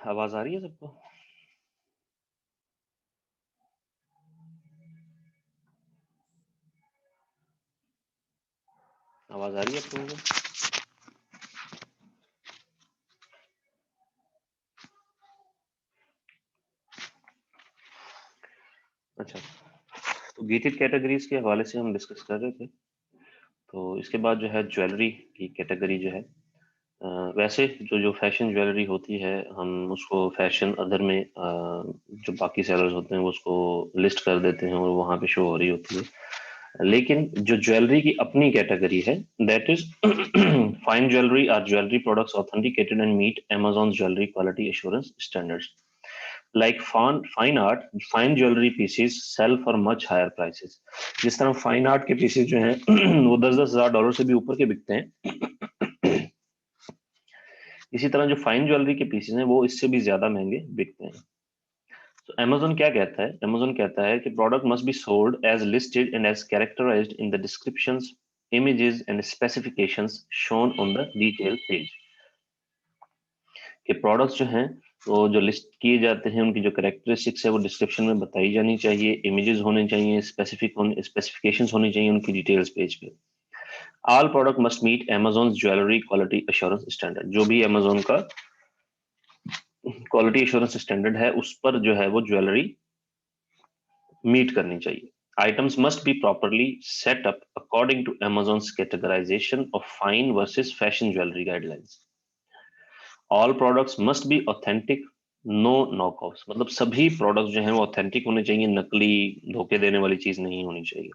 आवाज आ रही है सबको? आवाज आ रही है आपको? अच्छा, तो गेटेड कैटेगरीज के हवाले से हम डिस्कस कर रहे थे। तो इसके बाद जो है ज्वेलरी की कैटेगरी जो है, वैसे जो जो फैशन ज्वेलरी होती है हम उसको फैशन अदर में जो बाकी सेलर्स होते हैं वो उसको लिस्ट कर देते हैं और वहाँ पे शो हो रही होती है। लेकिन जो ज्वेलरी की अपनी कैटेगरी है, that is fine jewellery are jewellery products authenticated and meet Amazon jewellery quality assurance standards. Like fine art, fine jewellery pieces sell for much higher prices. जिस तरह फाइन आर्ट के पीसेस जो हैं वो 10-10 हज़ार डॉलर से भी ऊपर के बिकते हैं, इसी तरह जो फाइन ज्वेलरी के पीसेस हैं वो इससे भी ज्यादा महंगे बिकते हैं। तो अमेजोन क्या कहता है? अमेजोन कहता है कि product must be sold as listed and as characterized in the descriptions, images and specifications shown on the detail page. कि प्रोडक्ट्स जो हैं वो जो लिस्ट किए जाते हैं उनकी जो कैरेक्टरिस्टिक्स है वो डिस्क्रिप्शन में बताई जानी चाहिए, इमेजेस होने चाहिए, स्पेसिफिकेशंस होनी चाहिए उनकी डिटेल्स पेज पे। All product must meet Amazon's jewellery quality assurance standard. जो भी Amazon का क्वालिटी एश्योरेंस स्टैंडर्ड है उस पर जो है वो ज्वेलरी मीट करनी चाहिए। Items must be properly set up according to Amazon's categorization of fine versus fashion jewelry guidelines. All products must be authentic, no knockoffs। मतलब सभी प्रोडक्ट्स जो हैं वो ऑथेंटिक होने चाहिए, नकली धोखे देने वाली चीज नहीं होनी चाहिए।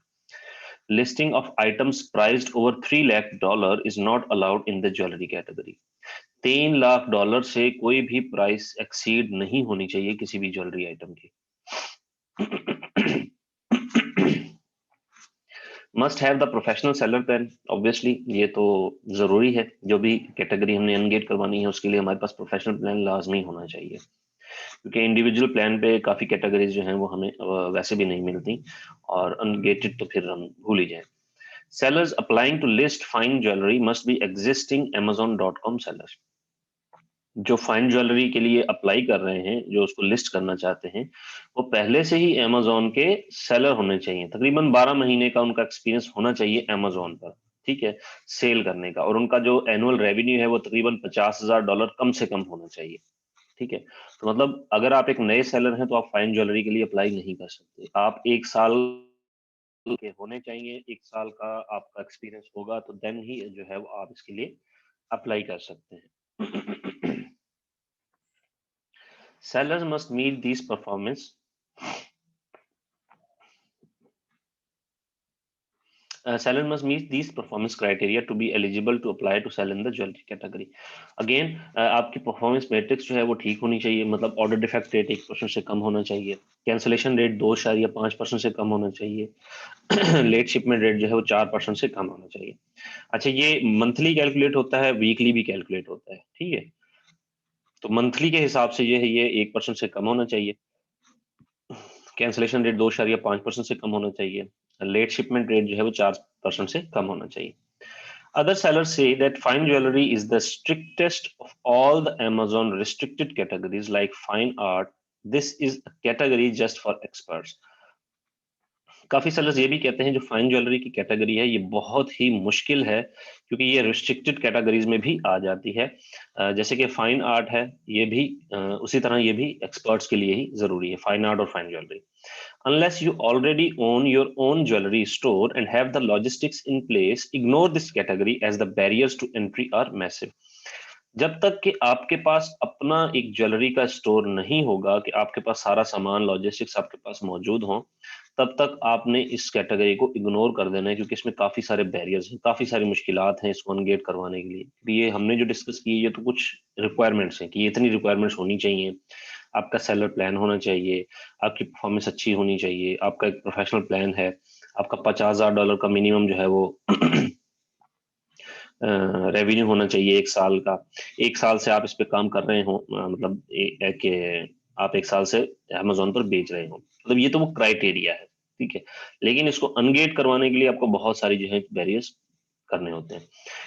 Listing of items priced over $3 lakh is not allowed in the jewelry category। $3 lakh से कोई भी प्राइस एक्सीड नहीं होनी चाहिए किसी भी ज्वेलरी आइटम की। Must have the professional seller plan. Obviously ये तो जरूरी है, जो भी कैटेगरी हमने अनगेट करवानी है उसके लिए हमारे पास प्रोफेशनल प्लान लाजमी होना चाहिए, क्योंकि इंडिविजुअल प्लान पे काफी कैटेगरीज जो हैं वो हमें वैसे भी नहीं मिलती, और अनगेटेड तो फिर हम भूल ही जाए। Sellers applying to list fine jewelry must be existing Amazon.com sellers। जो फाइन ज्वेलरी के लिए अप्लाई कर रहे हैं, जो उसको लिस्ट करना चाहते हैं, वो पहले से ही Amazon के सेलर होने चाहिए। तकरीबन 12 महीने का उनका एक्सपीरियंस होना चाहिए Amazon पर, ठीक है, सेल करने का, और उनका जो एनुअल रेवेन्यू है वो तकरीबन $50,000 कम से कम होना चाहिए, ठीक है। तो मतलब अगर आप एक नए सेलर हैं तो आप फाइन ज्वेलरी के लिए अप्लाई नहीं कर सकते। आप 1 साल के होने चाहिए, 1 साल का आपका एक्सपीरियंस होगा तो देन ही जो है वो आप इसके लिए अप्लाई कर सकते हैं। Sellers must meet these performance seller must meet these performance criteria to be eligible to apply to sell in the jewelry category। Again, आपकी परफॉर्मेंस मैट्रिक्स जो है वो ठीक होनी चाहिए। मतलब ऑर्डर डिफेक्ट रेट 1% से कम होना चाहिए, कैंसिलेशन रेट 2.5% से कम होना चाहिए, लेट शिपमेंट रेट जो है वो 4% से कम होना चाहिए। अच्छा, ये मंथली कैलकुलेट होता है, वीकली भी कैलकुलेट होता है, ठीक है। तो मंथली के हिसाब से ये 1% से कम होना चाहिए, कैंसिलेशन रेट 2.5% से कम होना चाहिए, लेट शिपमेंट रेट जो है वो 4% से कम होना चाहिए। Other sellers say that fine jewelry is the strictest of all the Amazon restricted categories like fine art. This is a category just for experts। काफी सेलर्स ये भी कहते हैं जो फाइन ज्वेलरी की कैटेगरी है ये बहुत ही मुश्किल है, क्योंकि ये रिस्ट्रिक्टेड कैटेगरीज में भी आ जाती है। जैसे कि फाइन आर्ट है, ये भी उसी तरह ये भी एक्सपर्ट्स के लिए ही जरूरी है, फाइन आर्ट और fine jewellery. Unless you already own your own jewelry store and have the logistics in place, ignore this category as the barriers to entry are massive। जब तक कि आपके पास अपना एक ज्वेलरी का स्टोर नहीं होगा, कि आपके पास सारा सामान लॉजिस्टिक्स आपके पास मौजूद हो, तब तक आपने इस कैटेगरी को इग्नोर कर देना है, क्योंकि इसमें काफी सारे बैरियर्स हैं, काफी सारी मुश्किलात हैं इसको अनगेट करवाने के लिए। क्योंकि ये हमने जो डिस्कस की ये तो कुछ रिक्वायरमेंट्स हैं कि ये इतनी रिक्वायरमेंट्स होनी चाहिए, आपका सेलर प्लान होना चाहिए, आपकी परफॉर्मेंस अच्छी होनी चाहिए, आपका एक प्रोफेशनल प्लान है, आपका $50,000 का मिनिमम जो है वो रेवेन्यू होना चाहिए 1 साल का। 1 साल से आप इस पे काम कर रहे हो, मतलब कि आप 1 साल से Amazon पर बेच रहे हो, मतलब ये तो वो क्राइटेरिया है, ठीक है। लेकिन इसको अनगेट करवाने के लिए आपको बहुत सारी जो है बैरियर्स करने होते हैं।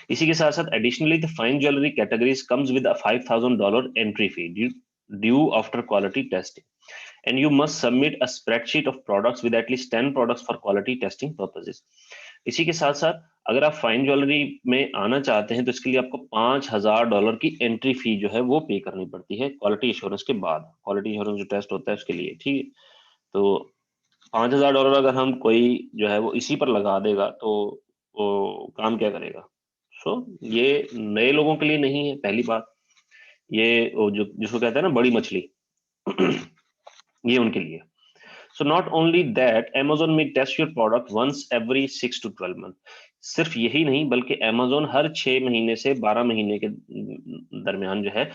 इसी के साथ साथ additionally the fine jewellery categories comes with a $5,000 entry fee. due after quality testing, and you must submit a spreadsheet of products with at least 10 products for quality testing purposes. इसी के साथ साथ अगर आप फाइन ज्वेलरी में आना चाहते हैं तो इसके लिए आपको $5,000 की एंट्री फी जो है वो पे करनी पड़ती है क्वालिटी एश्योरेंस के बाद, क्वालिटी एश्योरेंस जो टेस्ट होता है उसके लिए, ठीक है। तो $5,000 अगर हम कोई जो है वो इसी पर लगा देगा तो वो काम क्या करेगा। सो ये नए लोगों के लिए नहीं है, पहली बात। ये वो जो जिसको कहते हैं ना बड़ी मछली ये उनके लिए। So not only that, Amazon में test your product once every 6 to 12 month. सिर्फ यही नहीं बल्कि Amazon हर 6 महीने से 12 महीने के दरमियान जो है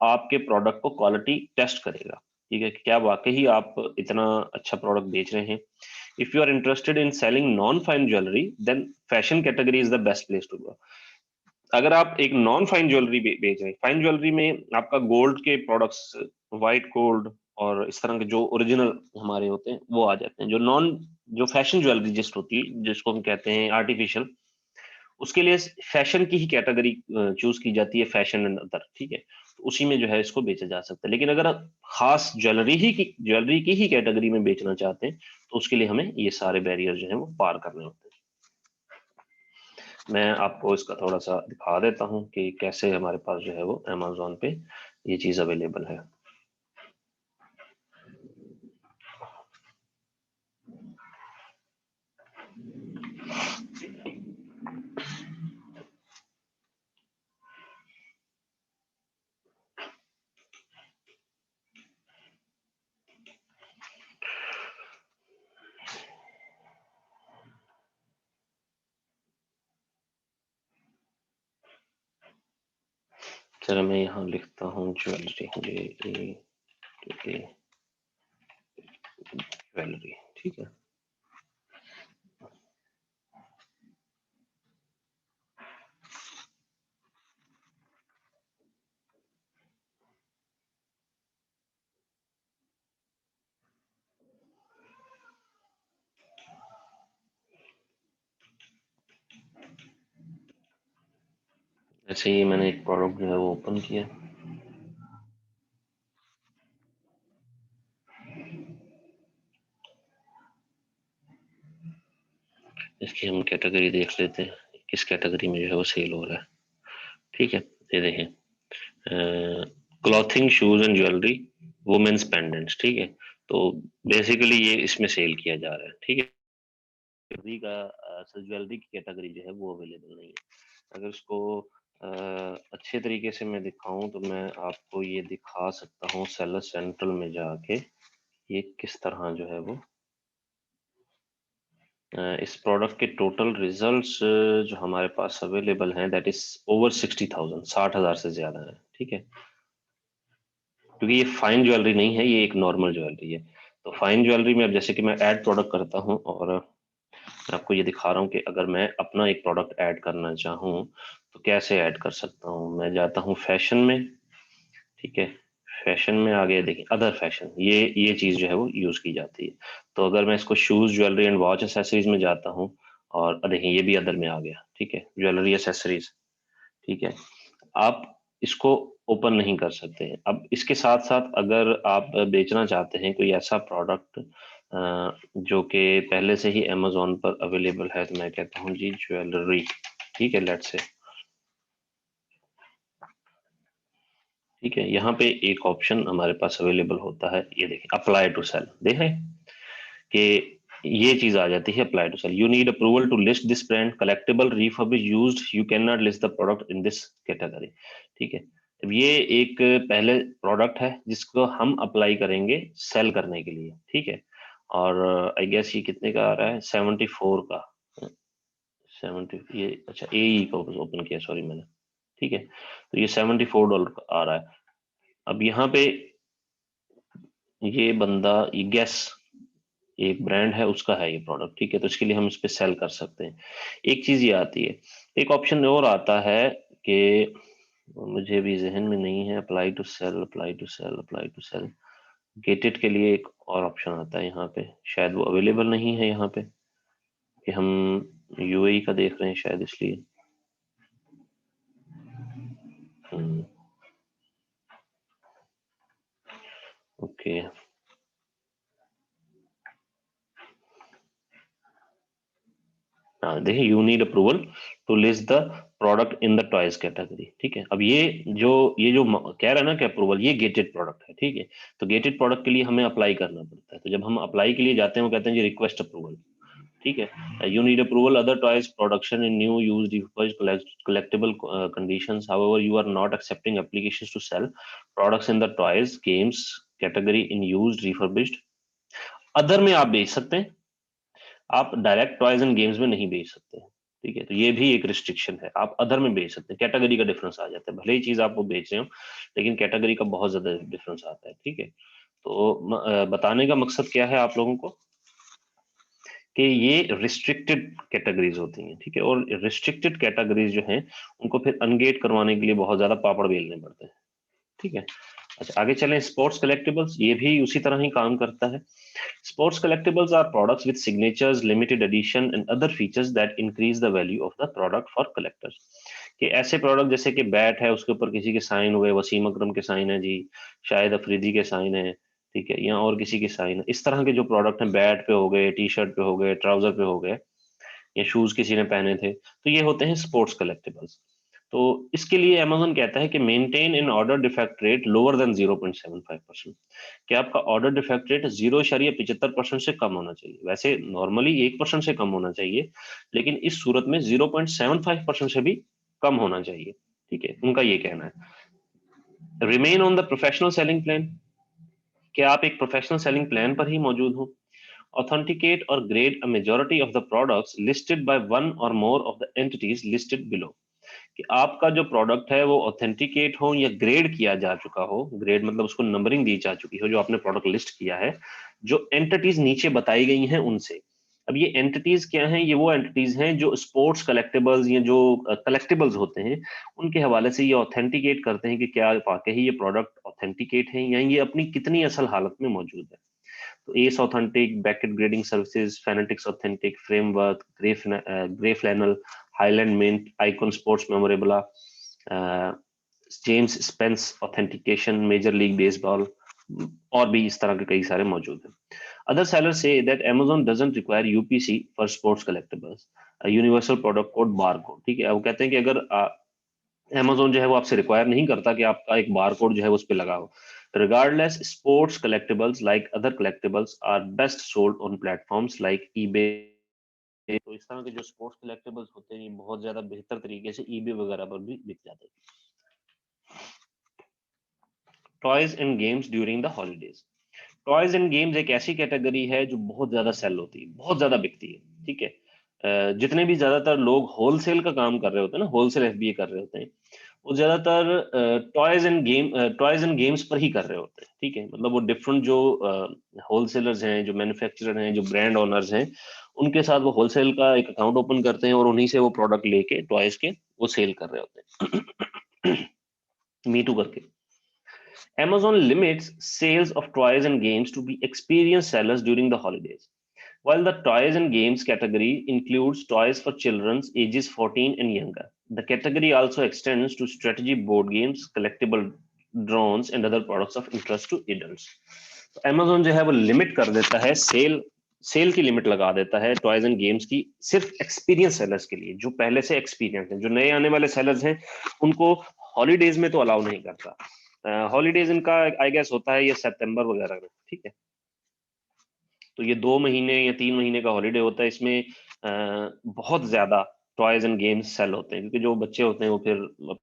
आपके प्रोडक्ट को क्वालिटी टेस्ट करेगा, ठीक है, कि क्या वाकई ही आप इतना अच्छा प्रोडक्ट बेच रहे हैं। If you are interested in selling non fine jewellery then fashion category is the best place to go. अगर आप एक नॉन फाइन ज्वेलरी बेच रहे हैं, फाइन ज्वेलरी में आपका गोल्ड के प्रोडक्ट्स, व्हाइट गोल्ड और इस तरह के जो ओरिजिनल हमारे होते हैं वो आ जाते हैं। जो फैशन ज्वेलरी जिस्ट होती है जिसको हम कहते हैं आर्टिफिशियल, उसके लिए फैशन की ही कैटेगरी चूज की जाती है, फैशन एंड अदर, ठीक है। तो उसी में जो है इसको बेचा जा सकता है। लेकिन अगर आप खास ज्वेलरी की ही कैटेगरी में बेचना चाहते हैं तो उसके लिए हमें ये सारे बैरियर जो है वो पार करने होते हैं। मैं आपको इसका थोड़ा सा दिखा देता हूँ कि कैसे हमारे पास जो है वो Amazon पे ये चीज अवेलेबल है। चलो मैं यहाँ लिखता हूँ ज्वेलरी, ज्वेलरी, ठीक है। ऐसे ही मैंने एक प्रोडक्ट जो है वो ओपन किया। इसकी हम कैटेगरी देख लेते हैं, किस कैटेगरी में जो है वो सेल हो रहा है, ठीक है। ये देखें, clothing, shoes and jewellery, women's pendants, ठीक है। तो बेसिकली ये इसमें सेल किया जा रहा है, ठीक है। ज्वेलरी की कैटेगरी जो है वो अवेलेबल नहीं है। अगर इसको अच्छे तरीके से मैं दिखाऊं तो मैं आपको ये दिखा सकता हूँ सेलर सेंट्रल में जाके ये किस तरह जो है वो इस प्रोडक्ट के टोटल रिजल्ट्स जो हमारे पास अवेलेबल हैं दैट इज ओवर 60,000, 60,000 से ज्यादा है, ठीक है। क्योंकि ये फाइन ज्वेलरी नहीं है, ये एक नॉर्मल ज्वेलरी है। तो फाइन ज्वेलरी में अब जैसे कि मैं ऐड प्रोडक्ट करता हूँ और मैं आपको ये दिखा रहा हूँ कि अगर मैं अपना एक प्रोडक्ट ऐड करना चाहूँ तो कैसे ऐड कर सकता हूँ। मैं जाता हूँ फैशन में, ठीक है। फैशन में आ गया, देखिए अदर फैशन, ये चीज जो है वो यूज की जाती है। तो अगर मैं इसको shoes, jewellery and watch accessories में जाता हूँ और देखिए ये भी अदर में आ गया, ठीक है, ज्वेलरी एसेसरीज, ठीक है। आप इसको ओपन नहीं कर सकते हैं। अब इसके साथ साथ अगर आप बेचना चाहते हैं कोई ऐसा प्रोडक्ट जो कि पहले से ही अमेजोन पर अवेलेबल है, तो मैं कहता हूँ जी ज्वेलरी, ठीक है, लेट्स से, ठीक है। यहाँ पे एक ऑप्शन हमारे पास अवेलेबल होता है, ये देखिए अप्लाई टू सेल, देख रहे हैं कि ये चीज आ जाती है apply to sell. You need approval to list this brand collectable refurbish used, you can not list the product in this category, ठीक है। अब ये एक पहले प्रोडक्ट है जिसको हम अप्लाई करेंगे सेल करने के लिए, ठीक है। और आई गेस ये कितने का आ रहा है, 74 का, 70, ये अच्छा AE का ओपन किया, सॉरी मैंने, ठीक है। तो ये $74 का आ रहा है। अब यहाँ पे ये बंदा, ये गैस एक ब्रांड है उसका है ये प्रोडक्ट, ठीक है। तो इसके लिए हम इस पे सेल कर सकते हैं। एक चीज ये आती है, एक ऑप्शन और आता है कि मुझे भी जहन में नहीं है, apply to sell, apply to sell, apply to sell, gated के लिए एक और ऑप्शन आता है यहाँ पे, शायद वो अवेलेबल नहीं है यहाँ पे, कि हम UAE का देख रहे हैं शायद इसलिए। हम्म, ओके, हाँ देखिए, you need approval to list the product in the toys category. ठीक है, अब ये जो कह रहा है ना कि अप्रूवल, ये गेटेड प्रोडक्ट है। ठीक है, तो गेटेड प्रोडक्ट के लिए हमें अप्लाई करना पड़ता है। तो जब हम अप्लाई के लिए जाते हैं, वो कहते हैं जी रिक्वेस्ट अप्रूवल। ठीक है, you need approval other toys production in new used refurbished collectible conditions. However, you are not accepting applications to sell products in the toys games category in used refurbished. Other में आप बेच सकते हैं, आप direct toys and games में नहीं बेच सकते। ठीक है, तो ये भी एक रिस्ट्रिक्शन है। आप अदर में बेच सकते हैं, कैटेगरी का डिफरेंस आ जाता है। भले ही चीज आप वो बेच रहे हो, लेकिन कैटेगरी का बहुत ज्यादा डिफरेंस आता है। ठीक है, तो बताने का मकसद क्या है आप लोगों को, कि ये रिस्ट्रिक्टेड कैटेगरीज होती हैं। ठीक है, और रिस्ट्रिक्टेड कैटेगरीज जो हैं, उनको फिर अनगेट करवाने के लिए बहुत ज्यादा पापड़ बेलने पड़ते हैं। ठीक है, अच्छा आगे चलें। स्पोर्ट्स कलेक्टिबल्स, ये भी उसी तरह ही काम करता है। Sports collectibles are products with signatures, limited edition and other features that increase the value of the product for collectors. कि ऐसे प्रोडक्ट जैसे कि बैट है, उसके ऊपर किसी के साइन हुए, वसीम अकरम के साइन है जी, शायद अफरीदी के साइन है, ठीक है, या और किसी के साइन है। इस तरह के जो प्रोडक्ट हैं, बैट पे हो गए, टी शर्ट पे हो गए, ट्राउजर पे हो गए, या शूज किसी ने पहने थे, तो ये होते हैं स्पोर्ट्स कलेक्टिबल्स। तो इसके लिए अमेजोन कहता है कि maintain in order defect rate lower than 0.75%। कि आपका ऑर्डर डिफेक्ट रेट 0.75% से कम होना चाहिए। वैसे नॉर्मली 1% से कम होना चाहिए, लेकिन इस सूरत में 0.75% से भी कम होना चाहिए। ठीक है, उनका ये कहना है। Remain on the professional selling plan, कि आप एक प्रोफेशनल सेलिंग प्लान पर ही मौजूद हो। Authenticate or grade a majority of the products listed by one or more of the entities listed below। कि आपका जो प्रोडक्ट है वो ऑथेंटिकेट हो या ग्रेड किया जा चुका हो। ग्रेड मतलब उसको नंबरिंग दी जा चुकी हो, जो आपने प्रोडक्ट लिस्ट किया है, जो एंटिटीज नीचे बताई गई हैं उनसे। अब ये एंटिटीज क्या हैं? ये वो एंटिटीज हैं जो स्पोर्ट्स कलेक्टिबल्स या जो कलेक्टिबल्स होते हैं, उनके हवाले से ये ऑथेंटिकेट करते हैं कि क्या वाकई ये प्रोडक्ट ऑथेंटिकेट है, या ये अपनी कितनी असल हालत में मौजूद है। तो S authentic, Beckett grading services, Fanatics authentic, framework, Grey Flannel, Highland Mint, Icon Sports memorabilia, James Spence authentication, Major League Baseball, और भी इस तरह के कई सारे मौजूद हैं। अदर सेलर्स से that Amazon doesn't require UPC for sports collectibles, a universal product code barcode। ठीक है, वो कहते हैं कि अगर Amazon जो है वो आपसे रिक्वायर नहीं करता कि आपका एक बार कोड जो है उस पर लगा हो। Regardless, sports collectibles like other collectibles are best sold on platforms like eBay। तो इस तरह के जो स्पोर्ट्स कलेक्टिबल्स होते हैं, ये बहुत ज्यादा बेहतर तरीके से eBay वगैरह पर भी बिक जाते हैं। Toys and games during the holidays. Toys and games एक ऐसी कैटेगरी है जो बहुत ज्यादा सेल होती है, बहुत ज्यादा बिकती है। ठीक है, जितने भी ज्यादातर लोग होलसेल का काम कर रहे होते हैं ना, होलसेल FBA कर रहे होते हैं, वो ज्यादातर टॉयज एंड गेम्स पर ही कर रहे होते हैं। ठीक है, मतलब वो डिफरेंट जो होलसेलर्स हैं, जो मैन्युफैक्चरर हैं, जो ब्रांड ओनर्स हैं, उनके साथ वो होलसेल का एक अकाउंट ओपन करते हैं, और उन्हीं से वो प्रोडक्ट लेके टॉयज के वो सेल कर रहे होते हैं। मी टू करके। Amazon limits sales of toys and games to be experienced sellers during the holidays. While the toys and games category includes toys for children ages 14 and younger, the category also extends to strategy board games, collectible drones, and other products of interest to adults. तो Amazon जो है वो limit कर देता है, cell की limit लगा देता है टॉयज एंड गेम्स की, सिर्फ एक्सपीरियंस सेलर्स के लिए, जो पहले से एक्सपीरियंस है। जो नए आने वाले सेलर्स हैं, उनको हॉलीडेज में तो अलाउ नहीं करता। हॉलीडेज इनका आई गेस होता है ये सितंबर वगैरह में। ठीक है, तो ये 2 महीने या 3 महीने का हॉलीडे होता है। इसमें बहुत ज्यादा टॉयज एंड गेम्स सेल होते हैं, क्योंकि जो बच्चे होते हैं वो फिर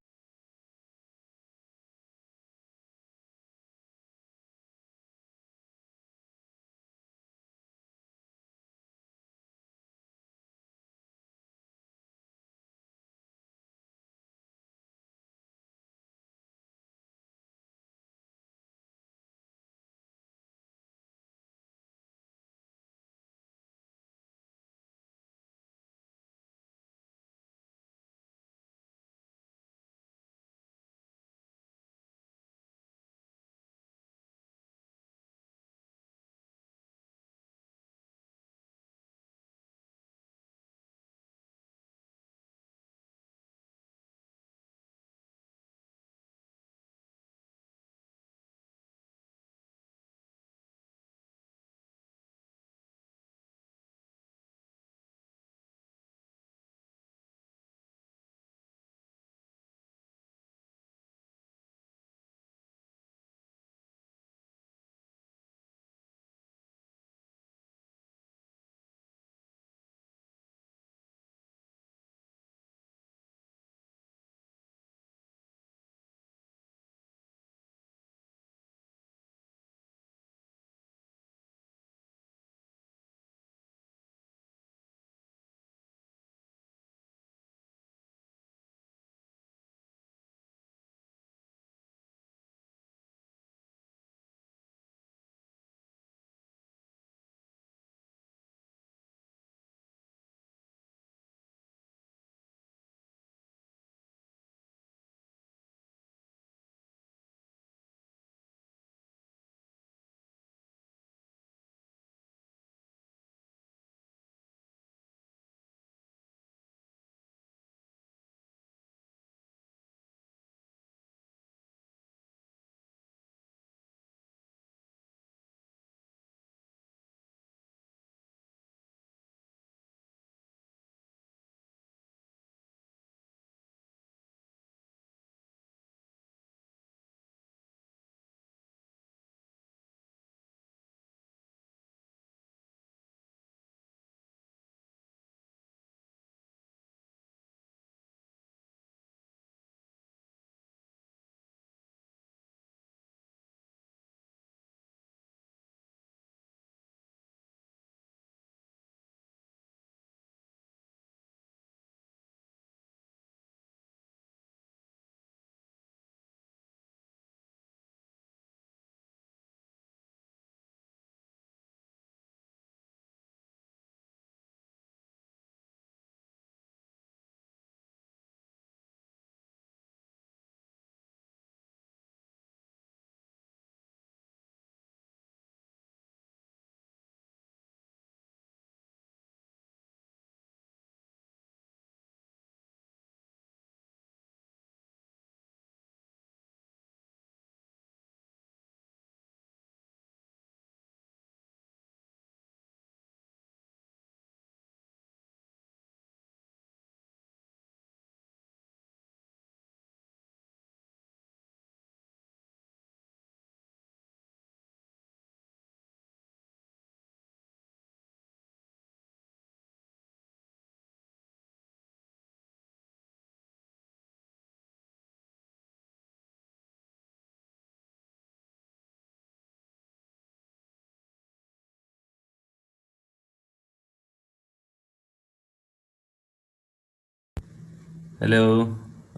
हेलो,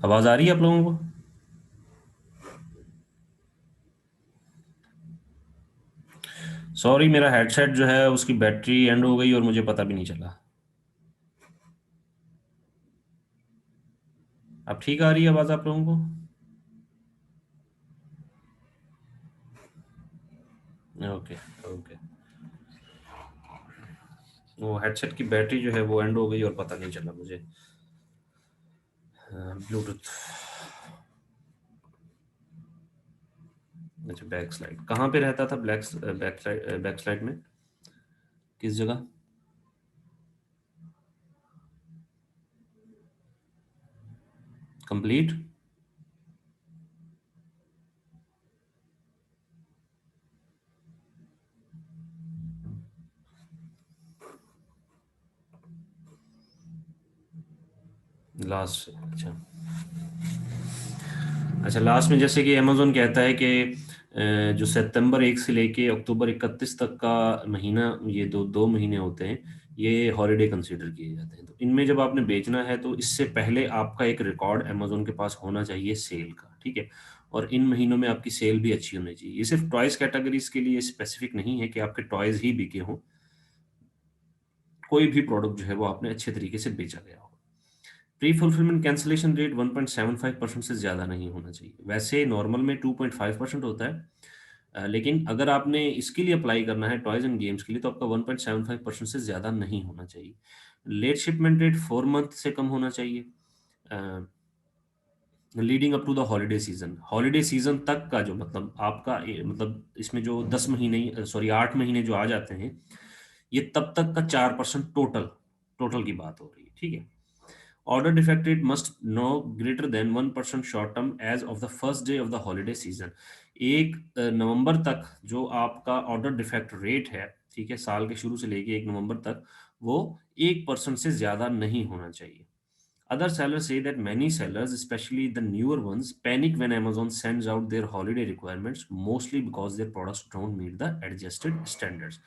आवाज़ आ रही है आप लोगों को? सॉरी, मेरा हेडसेट जो है उसकी बैटरी एंड हो गई और मुझे पता भी नहीं चला। अब ठीक आ रही है आवाज़ आप लोगों को? ओके। ओके। वो हेडसेट की बैटरी जो है वो एंड हो गई और पता नहीं चला मुझे। ब्लूटूथ। अच्छा, बैक स्लाइड कहाँ पे रहता था? बैक स्लाइड में किस जगह? कंप्लीट। लास्ट। अच्छा। अच्छा, लास्ट में जैसे कि अमेजोन कहता है कि जो सितंबर 1 से लेके अक्टूबर 31 तक का महीना, ये दो दो महीने होते हैं, ये हॉलीडे कंसीडर किए जाते हैं। तो इनमें जब आपने बेचना है तो इससे पहले आपका एक रिकॉर्ड अमेजोन के पास होना चाहिए सेल का, ठीक है। और इन महीनों में आपकी सेल भी अच्छी होनी चाहिए। ये सिर्फ टॉयज कैटेगरीज के लिए स्पेसिफिक नहीं है कि आपके टॉयज ही बिके हों। कोई भी प्रोडक्ट जो है वो आपने अच्छे तरीके से बेचा गया हो। प्री फुलफिलमेंट कैंसिलेशन रेट 1.75% से ज़्यादा नहीं होना चाहिए। वैसे नॉर्मल में 2.5% होता है। लेकिन अगर आपने इसके लिए अप्लाई करना है टॉयज एंड गेम्स के लिए तो आपका 1.75% से ज़्यादा नहीं होना चाहिए। लेट शिपमेंट रेट 4 मंथ से कम होना चाहिए। Leading up to the holiday season तक का जो मतलब आपका मतलब इसमें जो 10 महीने, सॉरी 8 महीने जो आ जाते हैं, ये तब तक का 4% टोटल टोटल की बात हो रही है, ठीक है। Order defect rate must no greater than 1% short term as of the first day of the holiday season। 1 नवंबर तक जो आपका ऑर्डर डिफेक्ट रेट है, ठीक है, साल के शुरू से लेके 1 नवंबर तक, वो 1% से ज्यादा नहीं होना चाहिए। Other sellers say that many sellers, especially the newer ones, panic when Amazon sends out their holiday requirements, mostly because their products don't meet the adjusted standards।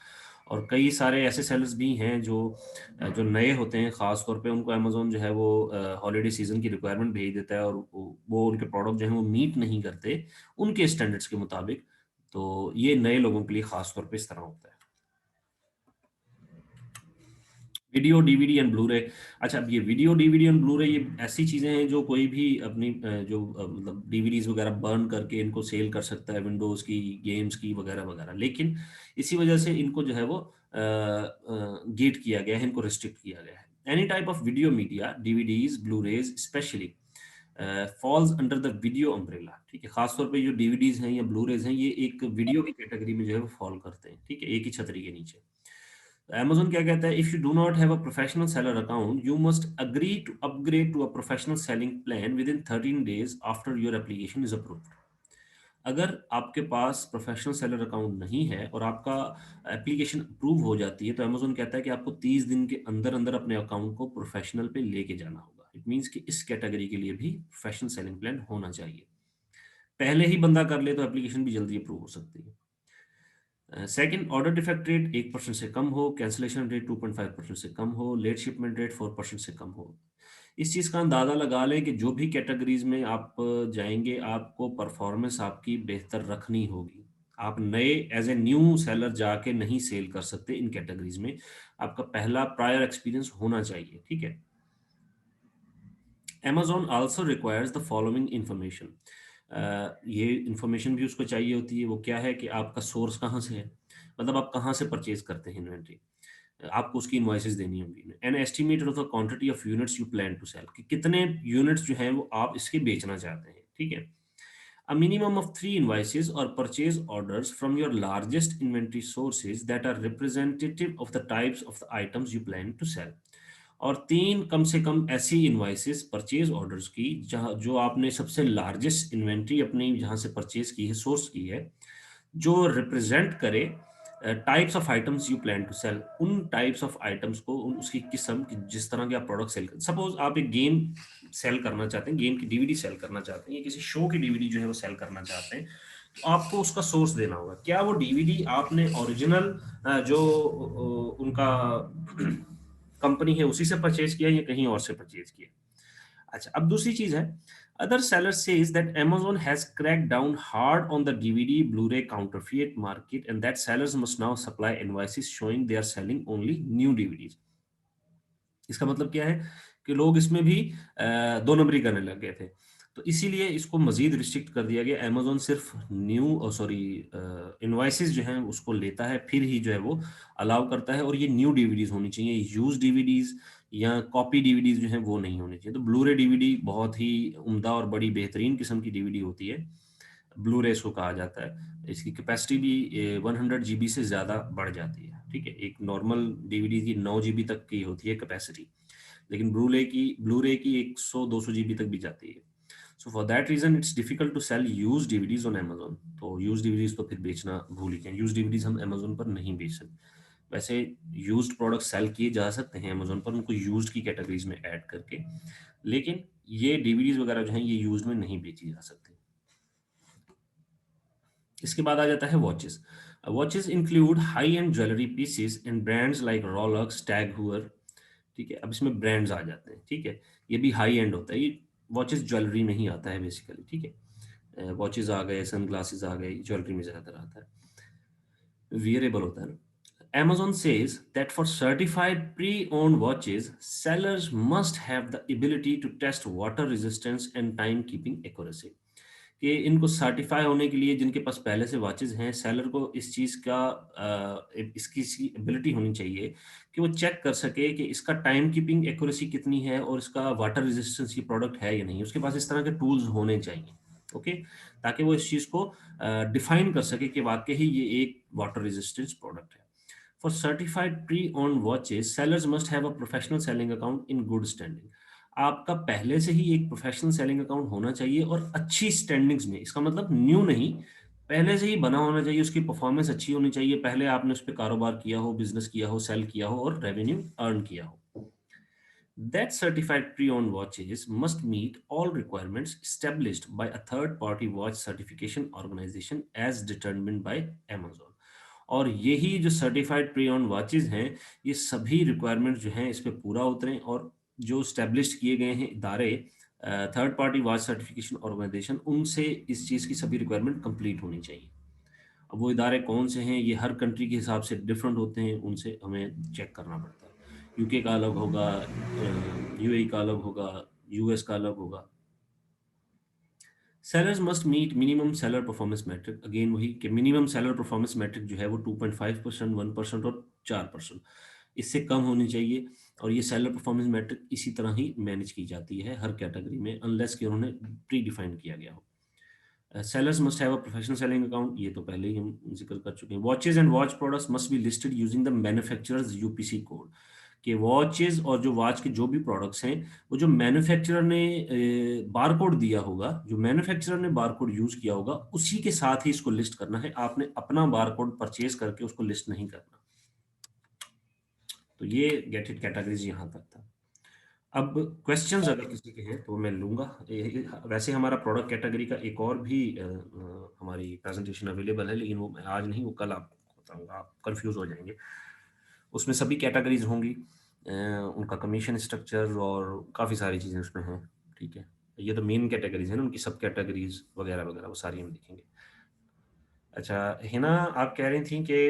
और कई सारे ऐसे सेलर्स भी हैं जो जो नए होते हैं, खास तौर पे उनको अमेजोन जो है वो हॉलीडे सीजन की रिक्वायरमेंट भेज देता है और वो उनके प्रोडक्ट जो है वो मीट नहीं करते उनके स्टैंडर्ड्स के मुताबिक। तो ये नए लोगों के लिए खास तौर पे इस तरह होता है। वीडियो डीवीडी एंड ब्लू रे। अच्छा, अब ये वीडियो डीवीडी एंड ब्लू रे ये ऐसी चीजें हैं जो कोई भी अपनी मतलब डीवीडीज वगैरह बर्न करके इनको सेल कर सकता है, विंडोज की, गेम्स की वगैरह वगैरह। लेकिन इसी वजह से इनको जो है वो गेट किया गया है, इनको रिस्ट्रिक्ट किया गया है। Any type of video media, DVDs, blue rays specially, falls under the video umbrella, ठीक है। खासतौर पे जो डीवीडीज हैं या ब्लू रेज हैं, ये एक वीडियो की कैटेगरी में जो है वो फॉल करते हैं, ठीक है, एक ही छतरी के नीचे। Amazon क्या कहता है? If you do not have a professional seller account you must agree to upgrade to a professional selling plan within 13 days after your application is approved. अगर आपके पास प्रोफेशनल सेलर अकाउंट नहीं है और आपका application approve हो जाती है तो Amazon कहता है कि आपको 30 दिन के अंदर अंदर अपने अकाउंट को प्रोफेशनल पे लेके जाना होगा। इट मीन्स कि इस कैटेगरी के लिए भी प्रोफेशनल सेलिंग प्लान होना चाहिए। पहले ही बंदा कर ले तो एप्लीकेशन भी जल्दी अप्रूव हो सकती है। सेकंड, ऑर्डर डिफेक्ट रेट 1% से कम हो, कैंसिलेशन रेट 2.5% से कम हो, लेट शिपमेंट रेट 4% से कम हो। इस चीज़ का अंदाज़ा लगा लें कि जो भी कैटेगरीज में आप जाएंगे आपको परफॉर्मेंस आपकी बेहतर रखनी होगी। आप नए एज ए न्यू सेलर जाके नहीं सेल कर सकते इन कैटेगरीज में। आपका पहला प्रायर एक्सपीरियंस होना चाहिए, ठीक है। Amazon also requires the following information। ये इंफॉर्मेशन भी उसको चाहिए होती है। वो क्या है कि आपका सोर्स कहाँ से है, मतलब आप कहाँ से परचेज करते हैं इन्वेंट्री। आपको उसकी इनवॉइसेस देनी होंगी। An estimate of the quantity of units you plan to sell, कि कितने यूनिट्स जो हैं वो आप इसके बेचना चाहते हैं, ठीक है। A minimum of 3 invoices or purchase orders from your largest inventory sources that are representative of the types of the items you plan to sell। और 3 कम से कम ऐसी इनवाइसेस परचेज ऑर्डर्स की जहां जो आपने सबसे लार्जेस्ट इन्वेंट्री अपनी जहां से परचेज की है, सोर्स की है, जो रिप्रेजेंट करे types of items you plan to sell. उन टाइप्स ऑफ आइटम्स को, उसकी किस्म की, जिस तरह के आप प्रोडक्ट सेल कर, सपोज आप एक गेम सेल करना चाहते हैं, गेम की डीवीडी सेल करना चाहते हैं या किसी शो की डीवीडी जो है वो सेल करना चाहते हैं, तो आपको उसका सोर्स देना होगा। क्या वो डीवीडी आपने ओरिजिनल जो उनका कंपनी है उसी से परचेज किया या कहीं और से परचेज किया। अच्छा, अब दूसरी चीज है, other seller says that Amazon has cracked down hard on the DVD Blu-ray counterfeit market and that sellers must now supply invoices showing they are selling only new DVDs. इसका मतलब क्या है कि लोग इसमें भी दो नंबरी करने लग गए थे, तो इसीलिए इसको मजीद रिस्ट्रिक्ट कर दिया गया। अमेजोन सिर्फ न्यू सॉरी इनवाइसेस जो हैं उसको लेता है, फिर ही जो है वो अलाउ करता है, और ये न्यू डीवीडीज होनी चाहिए, यूज डीवीडीज या कॉपी डीवीडीज जो हैं वो नहीं होनी चाहिए। तो ब्लूरे डीवीडी बहुत ही उम्दा और बड़ी बेहतरीन किस्म की डीवीडी होती है, ब्लूरे इसको कहा जाता है। इसकी कैपेसिटी भी 100 GB से ज़्यादा बढ़ जाती है, ठीक है। एक नॉर्मल डीवीडी की 9 GB तक की होती है कैपेसिटी, लेकिन ब्लूरे की 100-200 GB तक भी जाती है। So for that reason it's difficult to sell use DVDs on Amazon. तो यूज डीवीडीज तो फिर बेचना भूल ही गए, यूज डीवीडीज हम अमेजोन पर नहीं बेच सकते। वैसे यूज्ड प्रोडक्ट सेल किए जा सकते हैं अमेजोन पर, उनको यूज्ड की कैटेगरीज में ऐड करके, लेकिन ये डीवीडीज वगैरह जो हैं ये यूज्ड में नहीं बेची जा सकती। इसके बाद आ जाता है watches. Watches include high end jewellery pieces in brands like Rolex, Tag Heuer, ठीक है। अब इसमें ब्रांड्स आ जाते हैं, ठीक है, ये भी हाई एंड होता है, ये वॉचेस ज्वेलरी में ही आता है बेसिकली, ठीक है। वॉचेस आ गए, सन ग्लासेस आ गए, ज्वेलरी में ज़्यादातर आता है, वियरेबल होता है ना। Amazon says that for certified pre-owned watches, sellers must have the ability to test water resistance and time-keeping accuracy. कि इनको सर्टिफाई होने के लिए जिनके पास पहले से वॉचेज हैं, सेलर को इस चीज़ का इसकी एबिलिटी होनी चाहिए कि वो चेक कर सके कि इसका टाइम कीपिंग एक्यूरेसी कितनी है और इसका वाटर रेजिस्टेंस ये प्रोडक्ट है या नहीं। उसके पास इस तरह के टूल्स होने चाहिए, ओके, ताकि वो इस चीज़ को डिफाइन कर सके कि वाकई ही ये एक वाटर रेजिस्टेंस प्रोडक्ट है। For certified pre own watches, sellers must have a professional selling account in good standing. आपका पहले से ही एक प्रोफेशनल सेलिंग अकाउंट होना चाहिए और अच्छी स्टैंडिंग्स में, इसका मतलब न्यू नहीं, पहले से ही बना होना चाहिए, उसकी परफॉर्मेंस अच्छी होनी चाहिए, पहले आपने उस पर कारोबार किया हो, बिजनेस किया हो, सेल किया हो और रेवेन्यू अर्न किया हो। That certified pre-owned watches must meet all requirements established by a third-party watch certification organization as determined by Amazon. और यही जो सर्टिफाइड प्री ओन्ड वॉचेज हैं, ये सभी रिक्वायरमेंट जो हैं इस पे पूरा उतरें, और जो स्टैब्लिश्ड किए गए हैं इदारे, third party watch certification organization, उनसे इस चीज़ की सभी रिक्वायरमेंट कंप्लीट होनी चाहिए। अब वो इदारे कौन से हैं, ये हर कंट्री के हिसाब से डिफरेंट होते हैं, उनसे हमें चेक करना पड़ता है। यूके का अलग होगा, यूएई का अलग होगा, यूएस का अलग होगा। Sellers must meet minimum seller performance metric, again वही कि मिनिमम सेलर परफॉर्मेंस मैट्रिक जो है वो 2.5%, 1% और 4%, इससे कम होनी चाहिए। और ये सेलर परफॉर्मेंस मैट्रिक इसी तरह ही मैनेज की जाती है हर कैटेगरी में, अनलेस कि उन्होंने प्री डिफाइन किया गया हो। Sellers must have a professional selling account, ये तो पहले ही हम जिक्र कर चुके हैं। Watches and watch products must be listed using the manufacturers UPC code, कि वॉचेज और जो वॉच के जो भी प्रोडक्ट्स हैं, वो जो मैन्युफैक्चरर ने बारकोड दिया होगा, जो मैन्युफैक्चरर ने बारकोड यूज किया होगा, उसी के साथ ही इसको लिस्ट करना है। आपने अपना बारकोड परचेज करके उसको लिस्ट नहीं करना। तो ये गेट इट कैटेगरीज यहाँ तक था। अब क्वेश्चंस अगर किसी के हैं तो मैं लूंगा। वैसे हमारा प्रोडक्ट कैटेगरी का एक और भी हमारी प्रेजेंटेशन अवेलेबल है, लेकिन वो मैं आज नहीं, वो कल आपको बताऊंगा, आप कंफ्यूज हो जाएंगे। उसमें सभी कैटेगरीज होंगी, उनका कमीशन स्ट्रक्चर और काफ़ी सारी चीज़ें उसमें हैं, ठीक है। ये तो मेन कैटेगरीज हैं ना, उनकी सब कैटेगरीज वगैरह वगैरह वो सारी हम देखेंगे। अच्छा हिना, आप कह रही थी कि